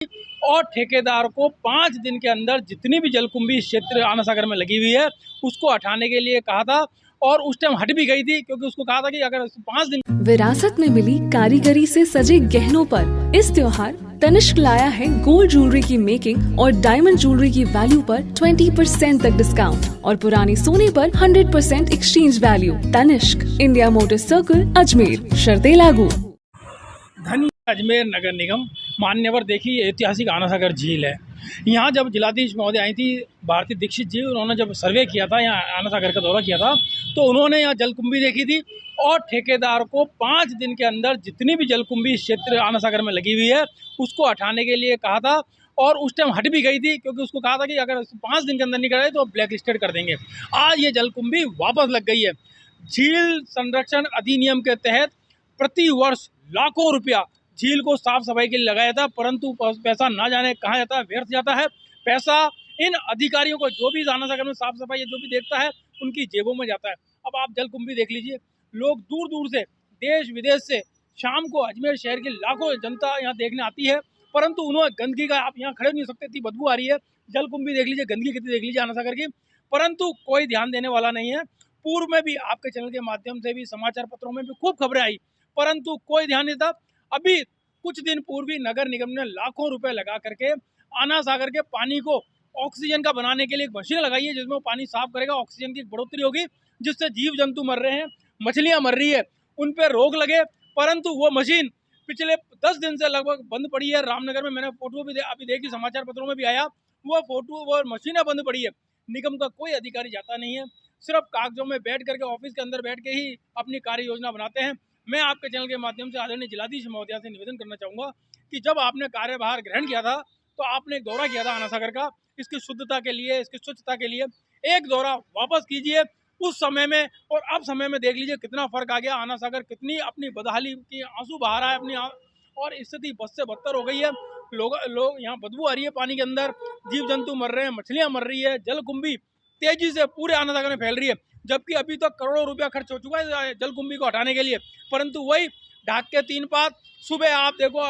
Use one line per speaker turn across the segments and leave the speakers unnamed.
और ठेकेदार को 5 दिन के अंदर जितनी भी जलकुंभी इस क्षेत्र आना सागर में लगी हुई है उसको हटाने के लिए कहा था, और उस टाइम हट भी गई थी क्योंकि उसको कहा था कि अगर 5 दिन।
विरासत में मिली कारीगरी से सजे गहनों पर इस त्योहार तनिष्क लाया है गोल्ड ज्वेलरी की मेकिंग और डायमंड ज्वेलरी की वैल्यू पर 20% तक डिस्काउंट और पुराने सोने पर 100% exchange value. Tanishq, India motor circle, Ajmer. शर्तें लागू।
धन्य अजमेर नगर निगम। मान्यवर देखिए, ऐतिहासिक आना सागर झील है। यहाँ जब जिलाधीश महोदय आई थी भारती दीक्षित जी, उन्होंने जब सर्वे किया था, यहाँ आना सागर का दौरा किया था, तो उन्होंने यहाँ जलकुंभी देखी थी और ठेकेदार को 5 दिन के अंदर जितनी भी जलकुंभी इस क्षेत्र आना सागर में लगी हुई है उसको हटाने के लिए कहा था, और उस टाइम हट भी गई थी क्योंकि उसको कहा था कि अगर 5 दिन के अंदर नहीं कराए तो ब्लैक लिस्टेड कर देंगे। आज ये जलकुंभी वापस लग गई है। झील संरक्षण अधिनियम के तहत प्रति वर्ष लाखों रुपया झील को साफ सफाई के लिए लगाया था, परंतु पैसा ना जाने कहाँ जाता है, व्यर्थ जाता है। पैसा इन अधिकारियों को, जो भी आना सागर में साफ सफाई जो भी देखता है, उनकी जेबों में जाता है। अब आप जलकुंभी देख लीजिए, लोग दूर दूर से, देश विदेश से शाम को अजमेर शहर की लाखों जनता यहाँ देखने आती है, परंतु उन्होंने गंदगी का, आप यहाँ खड़े नहीं हो सकते, इतनी बदबू आ रही है। जलकुंभी देख लीजिए, गंदगी कितनी देख लीजिए आना सागर की, परंतु कोई ध्यान देने वाला नहीं है। पूर्व में भी आपके चैनल के माध्यम से भी, समाचार पत्रों में भी खूब खबरें आई, परंतु कोई ध्यान नहीं था। अभी कुछ दिन पूर्व ही नगर निगम ने लाखों रुपए लगा करके आना सागर के पानी को ऑक्सीजन का बनाने के लिए एक मशीन लगाई है, जिसमें वो पानी साफ करेगा, ऑक्सीजन की बढ़ोतरी होगी, जिससे जीव जंतु मर रहे हैं, मछलियां मर रही है, उन पर रोक लगे। परंतु वो मशीन पिछले 10 दिन से लगभग बंद पड़ी है। रामनगर में मैंने फोटो भी अभी देखी, समाचार पत्रों में भी आया, वो मशीनें बंद पड़ी है। निगम का कोई अधिकारी जाता नहीं है, सिर्फ कागजों में बैठ करके, ऑफिस के अंदर बैठ के ही अपनी कार्य योजना बनाते हैं। मैं आपके चैनल के माध्यम से आदरणीय जिलाधीश महोदया से निवेदन करना चाहूँगा कि जब आपने कार्यभार ग्रहण किया था तो आपने एक दौरा किया था आना सागर का, इसकी शुद्धता के लिए, इसकी स्वच्छता के लिए। एक दौरा वापस कीजिए उस समय में और अब समय में, देख लीजिए कितना फर्क आ गया। आना सागर कितनी अपनी बदहाली की आंसू बहा रहा है अपनी, और स्थिति बद से बदतर हो गई है। लोग यहाँ बदबू आ रही है पानी के अंदर, जीव जंतु मर रहे हैं, मछलियाँ मर रही है, जलकुंभी तेजी से पूरे आना सागर में फैल रही है, जबकि अभी तक करोड़ों रुपया खर्च हो चुका है जलकुंभी को हटाने के लिए, परंतु वही ढाक के 3 पात। सुबह आप देखो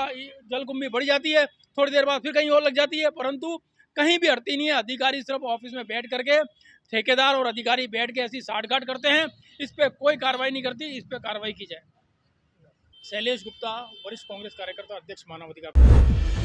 जलकुंभी बढ़ जाती है, थोड़ी देर बाद फिर कहीं और लग जाती है, परंतु कहीं भी हटती नहीं है। अधिकारी सिर्फ ऑफिस में बैठ करके, ठेकेदार और अधिकारी बैठ के ऐसी साठगांठ करते हैं, इस पर कोई कार्रवाई नहीं करती। इस पर कार्रवाई की जाए। शैलेश गुप्ता, वरिष्ठ कांग्रेस कार्यकर्ता, अध्यक्ष मानव अधिकार।